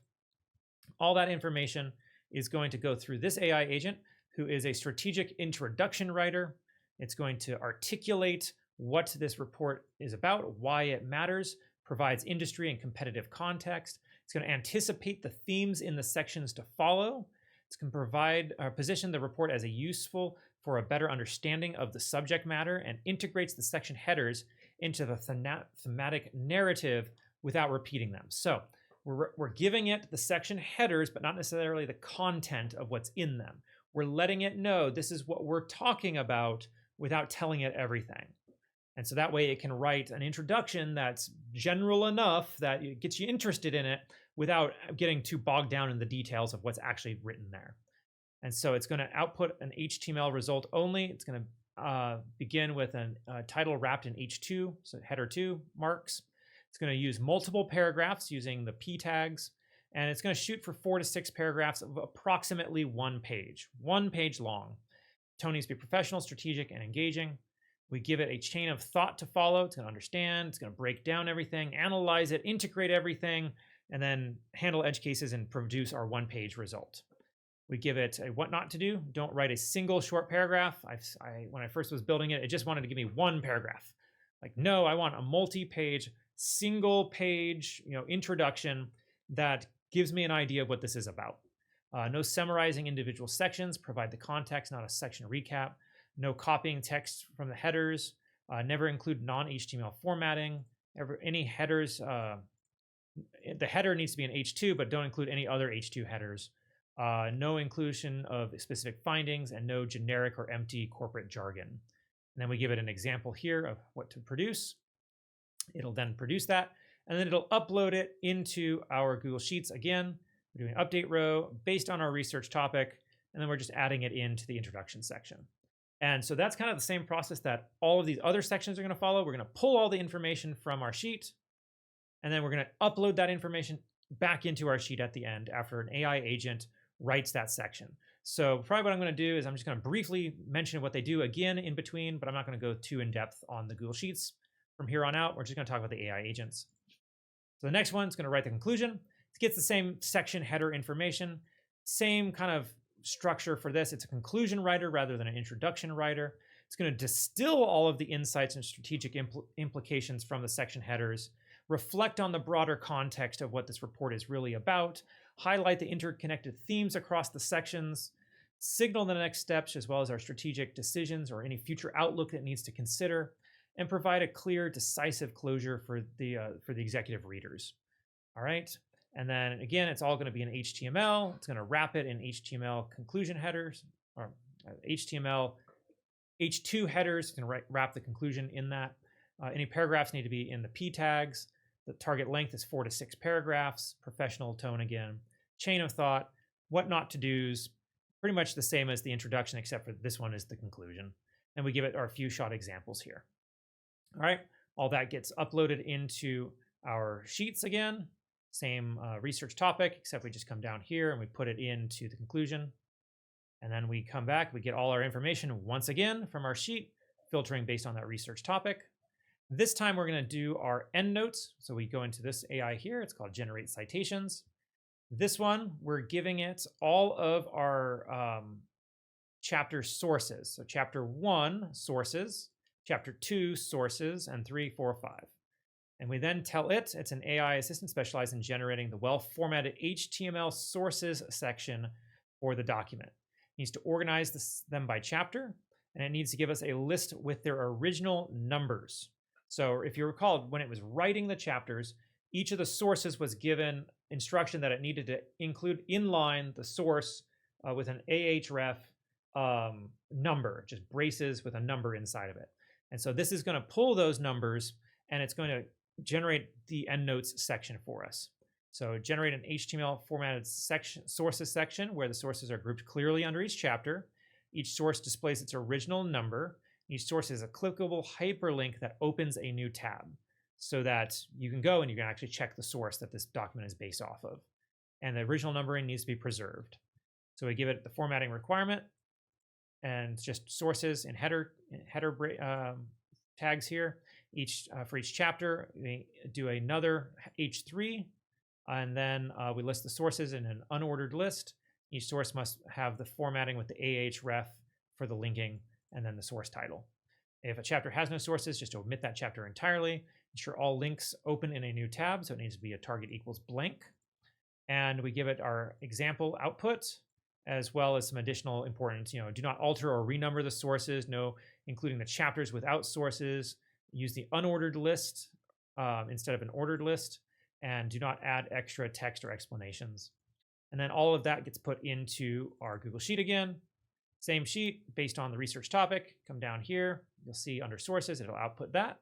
All that information is going to go through this AI agent, who is a strategic introduction writer. It's going to articulate what this report is about, why it matters, provides industry and competitive context. It's going to anticipate the themes in the sections to follow. It's going to provide position the report as a useful for a better understanding of the subject matter, and integrates the section headers into the thematic narrative without repeating them. So we're giving it the section headers, but not necessarily the content of what's in them. We're letting it know this is what we're talking about without telling it everything. And so that way it can write an introduction that's general enough that it gets you interested in it without getting too bogged down in the details of what's actually written there. And so it's going to output an HTML result only. It's going to begin with a title wrapped in H2, so header 2 marks. It's going to use multiple paragraphs using the P tags, and it's going to shoot for 4 to 6 paragraphs of approximately 1 page long. Tone needs to be professional, strategic, and engaging. We give it a chain of thought to follow. It's going to understand, it's going to break down everything, analyze it, integrate everything, and then handle edge cases and produce our 1-page result. We give it a what not to do. Don't write a single short paragraph. When I first was building it, it just wanted to give me 1 paragraph. Like, no, I want a multi-page, single-page, introduction that gives me an idea of what this is about. No summarizing individual sections. Provide the context, not a section recap. No copying text from the headers. Never include non-HTML formatting. Any headers. The header needs to be an H2, but don't include any other H2 headers. No inclusion of specific findings, and no generic or empty corporate jargon. And then we give it an example here of what to produce. It'll then produce that, and then it'll upload it into our Google Sheets. Again, we're doing an update row based on our research topic, and then we're just adding it into the introduction section. And so that's kind of the same process that all of these other sections are going to follow. We're going to pull all the information from our sheet, And then we're going to upload that information back into our sheet at the end after an AI agent writes that section. So probably what I'm going to do is I'm just going to briefly mention what they do again in between, but I'm not going to go too in depth on the Google Sheets. From here on out, we're just going to talk about the AI agents. So the next one is going to write the conclusion. It gets the same section header information, same kind of structure for this. It's a conclusion writer rather than an introduction writer. It's going to distill all of the insights and strategic implications from the section headers, reflect on the broader context of what this report is really about, highlight the interconnected themes across the sections, signal the next steps as well as our strategic decisions or any future outlook that needs to consider, and provide a clear, decisive closure for the executive readers. All right. And then again, it's all going to be in HTML. It's going to wrap it in HTML conclusion headers or HTML H2 headers. It's going to wrap the conclusion in that. Any paragraphs need to be in the P tags. The target length is 4 to 6 paragraphs. Professional tone again. Chain of thought. What not to do's. Pretty much the same as the introduction, except for this one is the conclusion. And we give it our few shot examples here. All right. All that gets uploaded into our sheets again. Same research topic, except we just come down here and we put it into the conclusion. And then we come back, we get all our information once again from our sheet, filtering based on that research topic. This time we're going to do our endnotes. So we go into this AI here. It's called Generate Citations. This one, we're giving it all of our chapter sources. So chapter 1, sources, chapter 2, sources, and 3, 4, 5. And we then tell it, it's an AI assistant specialized in generating the well-formatted HTML sources section for the document. It needs to organize them by chapter, and it needs to give us a list with their original numbers. So if you recall, when it was writing the chapters, each of the sources was given instruction that it needed to include inline the source with an ahref number, just braces with a number inside of it. And so this is going to pull those numbers, and it's going to generate the endnotes section for us. So generate an HTML formatted section, sources section where the sources are grouped clearly under each chapter. Each source displays its original number. Each source is a clickable hyperlink that opens a new tab so that you can go and you can actually check the source that this document is based off of. And the original numbering needs to be preserved. So we give it the formatting requirement and just sources and header tags here. For each chapter, we do another H3, and then we list the sources in an unordered list. Each source must have the formatting with the ahref for the linking, and then the source title. If a chapter has no sources, just omit that chapter entirely. Ensure all links open in a new tab, so it needs to be a target equals blank. And we give it our example output, as well as some additional important, do not alter or renumber the sources, no including the chapters without sources. Use the unordered list instead of an ordered list, and do not add extra text or explanations. And then all of that gets put into our Google Sheet again. Same sheet based on the research topic. Come down here. You'll see under sources, it'll output that.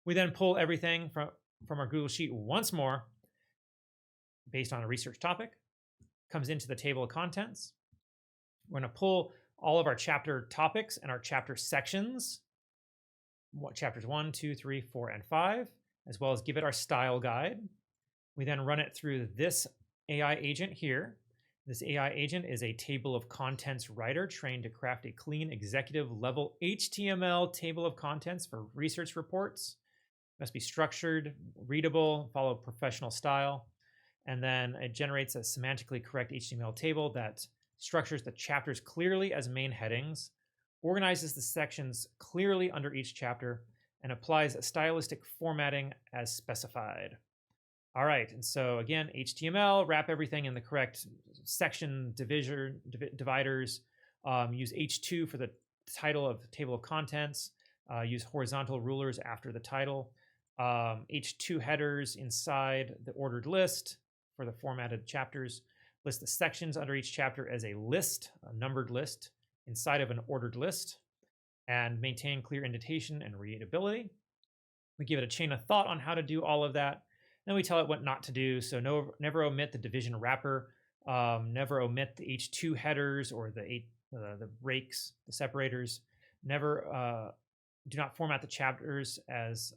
We then pull everything from our Google Sheet once more based on a research topic. Comes into the table of contents. We're going to pull all of our chapter topics and our chapter sections, chapters 1, 2, 3, 4, and 5, as well as give it our style guide. We then run it through this AI agent here. This AI agent is a table of contents writer trained to craft a clean executive level HTML table of contents for research reports. It must be structured, readable, follow professional style. And then it generates a semantically correct HTML table that structures the chapters clearly as main headings, organizes the sections clearly under each chapter, and applies a stylistic formatting as specified. All right, and so again, HTML, wrap everything in the correct section dividers, use H2 for the title of the table of contents, use horizontal rulers after the title, H2 headers inside the ordered list for the formatted chapters, list the sections under each chapter as a list, a numbered list, inside of an ordered list, and maintain clear indentation and readability. We give it a chain of thought on how to do all of that. Then we tell it what not to do. So never omit the division wrapper, never omit the H2 headers or the breaks, the separators. Never do not format the chapters as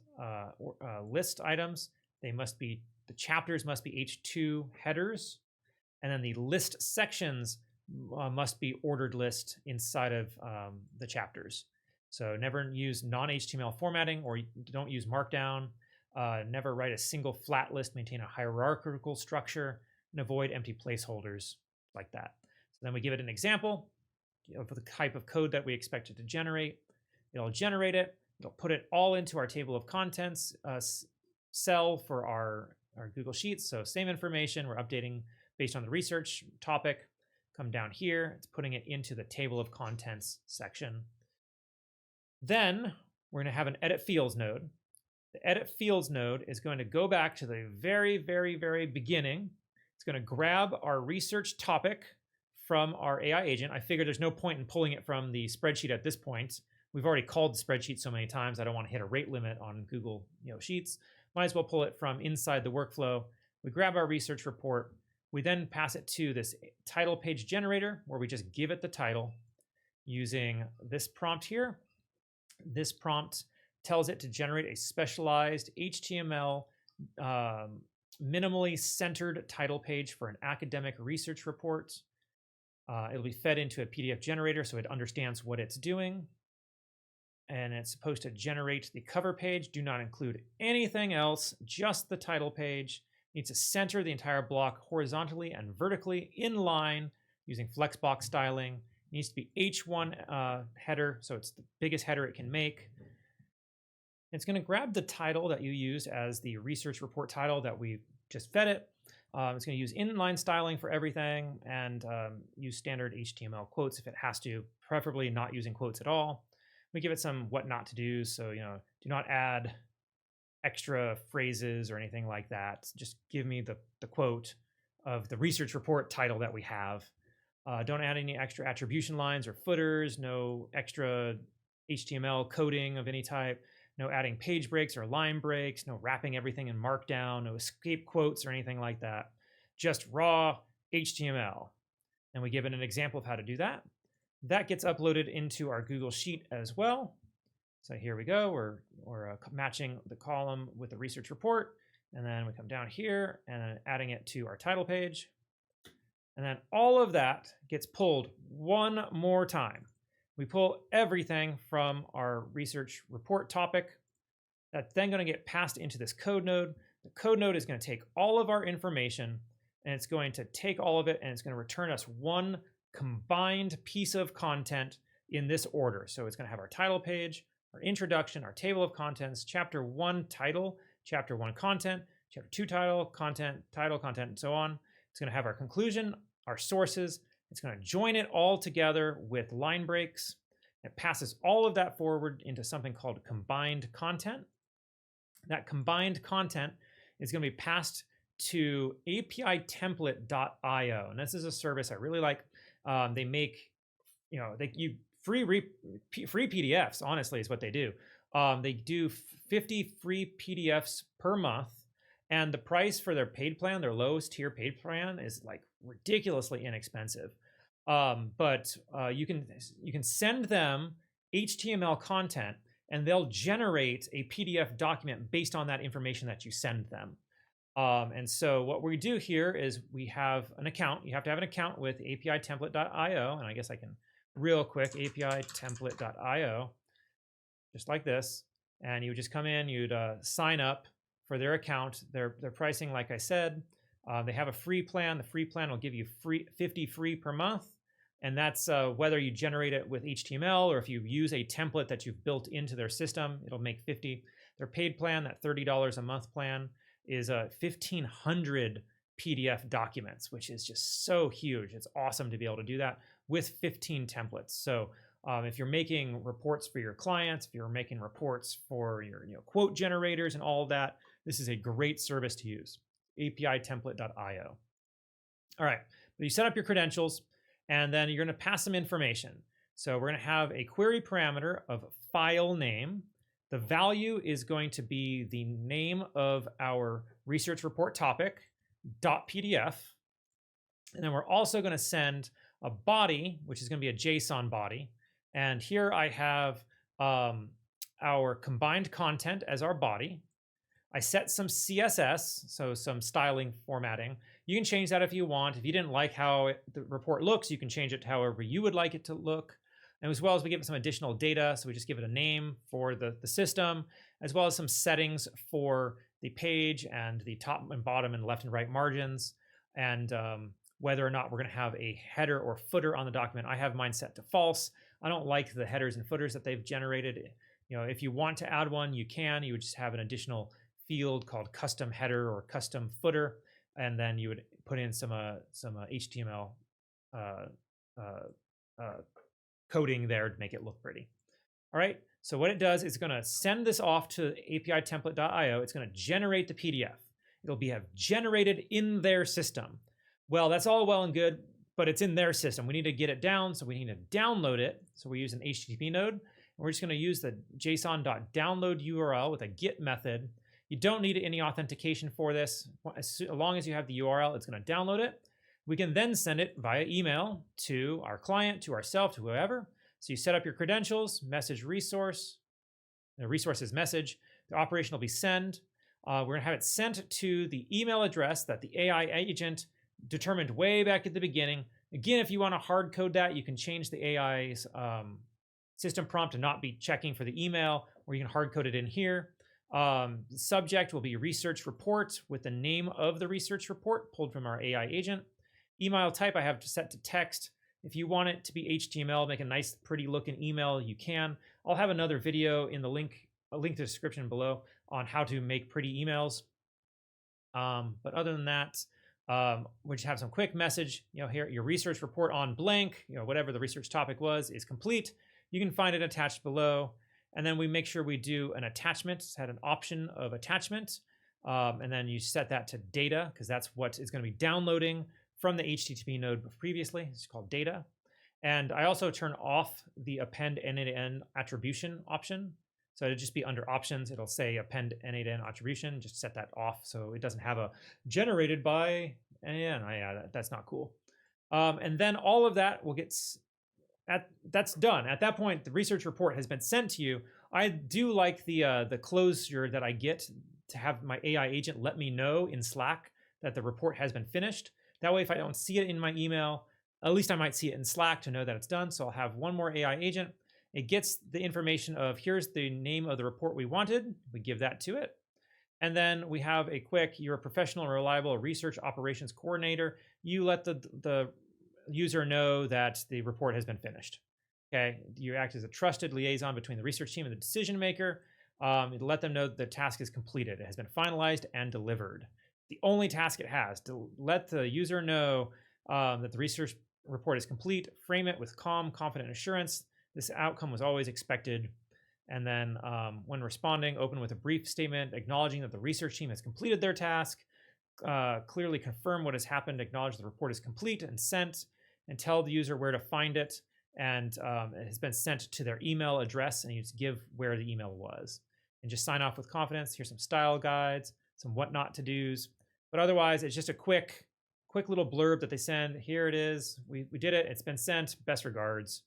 list items. The chapters must be H2 headers, and then the list sections must be ordered list inside of the chapters. So never use non-HTML formatting, or don't use Markdown. Never write a single flat list. Maintain a hierarchical structure, and avoid empty placeholders like that. So then we give it an example of the type of code that we expect it to generate. It'll generate it. It'll put it all into our table of contents cell for our Google Sheets. So same information. We're updating based on the research topic. Come down here. It's putting it into the table of contents section. Then we're going to have an edit fields node. The edit fields node is going to go back to the very, very, very beginning. It's going to grab our research topic from our AI agent. I figure there's no point in pulling it from the spreadsheet at this point. We've already called the spreadsheet so many times. I don't want to hit a rate limit on Google Sheets. Might as well pull it from inside the workflow. We grab our research report. We then pass it to this title page generator, where we just give it the title using this prompt here. This prompt tells it to generate a specialized HTML minimally centered title page for an academic research report. It'll be fed into a PDF generator so it understands what it's doing. And it's supposed to generate the cover page. Do not include anything else, just the title page. It needs to center the entire block horizontally and vertically in line using flexbox styling. It needs to be H1 header, so it's the biggest header it can make. It's going to grab the title that you use as the research report title that we just fed it. It's going to use inline styling for everything and use standard HTML quotes if it has to, preferably not using quotes at all. We give it some what not to do, so do not add extra phrases or anything like that. Just give me the quote of the research report title that we have. Don't add any extra attribution lines or footers, no extra HTML coding of any type, no adding page breaks or line breaks, no wrapping everything in Markdown, no escape quotes or anything like that. Just raw HTML. And we give it an example of how to do that. That gets uploaded into our Google Sheet as well. So here we go. We're matching the column with the research report. And then we come down here and adding it to our title page. And then all of that gets pulled one more time. We pull everything from our research report topic. That's then going to get passed into this code node. The code node is going to take all of our information, and it's going to take all of it, and it's going to return us one combined piece of content in this order. So it's going to have our title page, our introduction, our table of contents, chapter 1 title, chapter 1 content, chapter 2 title, content, and so on. It's going to have our conclusion, our sources. It's going to join it all together with line breaks. It passes all of that forward into something called combined content. That combined content is going to be passed to apitemplate.io. And this is a service I really like. They make, free PDFs, honestly, is what they do. They do 50 free PDFs per month. And the price for their paid plan, their lowest tier paid plan, is like ridiculously inexpensive. But you can send them HTML content, and they'll generate a PDF document based on that information that you send them. And so what we do here is we have an account. You have to have an account with apitemplate.io, and I guess I can real quick, apitemplate.io, just like this. And you would just come in, you'd sign up for their account. Their pricing, like I said, they have a free plan. The free plan will give you 50 free per month. And that's whether you generate it with HTML or if you use a template that you've built into their system, it'll make 50. Their paid plan, that $30 a month plan, is 1,500 PDF documents, which is just so huge. It's awesome to be able to do that with 15 templates. So if you're making reports for your clients, if you're making reports for your quote generators and all of that, this is a great service to use, apitemplate.io. All right, but you set up your credentials, and then you're going to pass some information. So we're going to have a query parameter of file name. The value is going to be the name of our research report topic, .pdf. And then we're also going to send a body, which is going to be a JSON body. And here I have our combined content as our body. I set some CSS, so some styling formatting. You can change that if you want. If you didn't like how the report looks, you can change it to however you would like it to look. And as well as we give it some additional data, so we just give it a name for the system, as well as some settings for the page and the top and bottom and left and right margins, and whether or not we're going to have a header or footer on the document. I have mine set to false. I don't like the headers and footers that they've generated. You know, if you want to add one, you can. You would just have an additional field called custom header or custom footer, and then you would put in some HTML coding there to make it look pretty. All right, so what it does is going to send this off to api-template.io. It's going to generate the PDF. It'll be generated in their system. Well, that's all well and good, but it's in their system. We need to get it down, so we need to download it. So we use an HTTP node, and we're just going to use the JSON.download URL with a get method. You don't need any authentication for this. As long as you have the URL, it's going to download it. We can then send it via email to our client, to ourselves, to whoever. So you set up your credentials, message resource, the resource is message. The operation will be send. We're going to have it sent to the email address that the AI agent determined way back at the beginning. Again, if you want to hard code that, you can change the AI's system prompt to not be checking for the email, or you can hard code it in here. The subject will be research report with the name of the research report pulled from our AI agent. Email type I have set to text. If you want it to be HTML, make a nice, pretty looking email, you can. I'll have another video in the link to the description below on how to make pretty emails. But other than that, we just have some quick message. You know, here your research report on blank, you know, whatever the research topic was, is complete. You can find it attached below. And then we make sure we do an attachment. It's had an option of attachment. And then you set that to data, because that's what is going to be downloading from the HTTP node previously. It's called data. And I also turn off the append NA-to-N attribution option. So it'll just be under options. It'll say append NA-to-N attribution. Just set that off so it doesn't have a generated by NA-to-N. Yeah, that's not cool. And then all of that will get... that's done. At that point, the research report has been sent to you. I do like the closure that I get to have my AI agent let me know in Slack that the report has been finished. That way, if I don't see it in my email, at least I might see it in Slack to know that it's done. So I'll have one more AI agent. It gets the information of here's the name of the report we wanted. We give that to it. And then we have a quick, you're a professional and reliable research operations coordinator. You let the user know that the report has been finished. Okay, you act as a trusted liaison between the research team and the decision maker. Let them know that the task is completed. It has been finalized and delivered. The only task it has to let the user know that the research report is complete, frame it with calm, confident assurance. This outcome was always expected. And then when responding, open with a brief statement acknowledging that the research team has completed their task, clearly confirm what has happened, acknowledge the report is complete and sent, and tell the user where to find it. And it has been sent to their email address, and you just give where the email was. And just sign off with confidence. Here's some style guides, some what not to do's. But otherwise, it's just a quick little blurb that they send. Here it is. We did it. It's been sent. Best regards.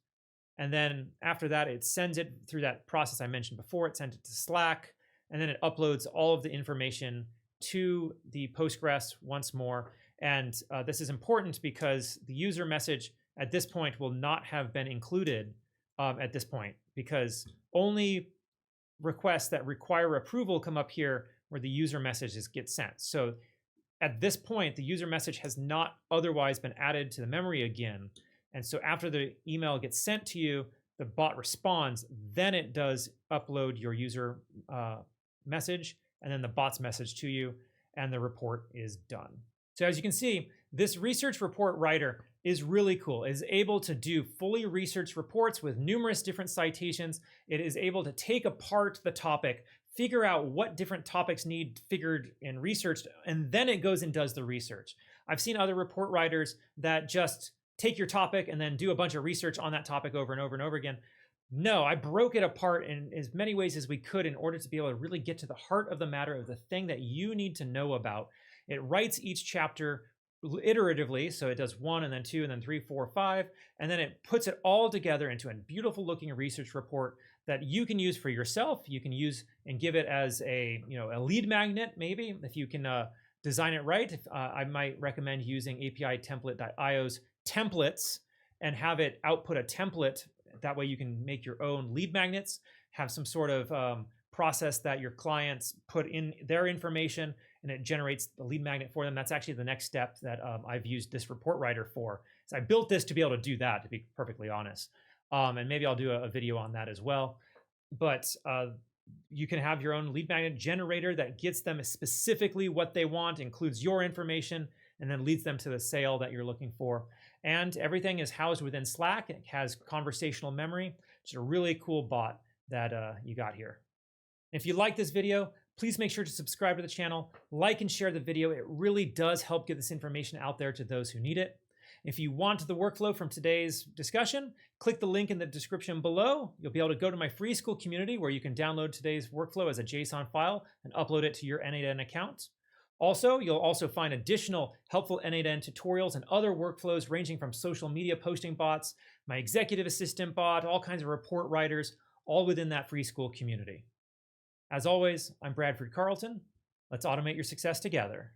And then after that, it sends it through that process I mentioned before. It sent it to Slack, and then it uploads all of the information to the Postgres once more. And this is important because the user message at this point will not have been included at this point, because only requests that require approval come up here where the user messages get sent. So at this point, the user message has not otherwise been added to the memory again. And so after the email gets sent to you, the bot responds, then it does upload your user message, and then the bot's message to you, and the report is done. So as you can see, this research report writer is really cool. It is able to do fully researched reports with numerous different citations. It is able to take apart the topic, figure out what different topics need figured and researched, and then it goes and does the research. I've seen other report writers that just take your topic and then do a bunch of research on that topic over and over and over again. No, I broke it apart in as many ways as we could in order to be able to really get to the heart of the matter of the thing that you need to know about. It writes each chapter iteratively, so it does 1 and then 2 and then 3, 4, 5, and then it puts it all together into a beautiful looking research report that you can use for yourself. You can use and give it as a lead magnet, maybe, if you can design it right. I might recommend using API template.io's templates and have it output a template. That way you can make your own lead magnets, have some sort of process that your clients put in their information and it generates the lead magnet for them. That's actually the next step that I've used this report writer for. So I built this to be able to do that, to be perfectly honest. And maybe I'll do a video on that as well. But you can have your own lead magnet generator that gets them specifically what they want, includes your information, and then leads them to the sale that you're looking for. And everything is housed within Slack. It has conversational memory. It's a really cool bot that you got here. If you like this video, please make sure to subscribe to the channel, like and share the video. It really does help get this information out there to those who need it. If you want the workflow from today's discussion, click the link in the description below. You'll be able to go to my free school community where you can download today's workflow as a JSON file and upload it to your N8N account. Also, you'll also find additional helpful N8N tutorials and other workflows ranging from social media posting bots, my executive assistant bot, all kinds of report writers, all within that free school community. As always, I'm Bradford Carlton. Let's automate your success together.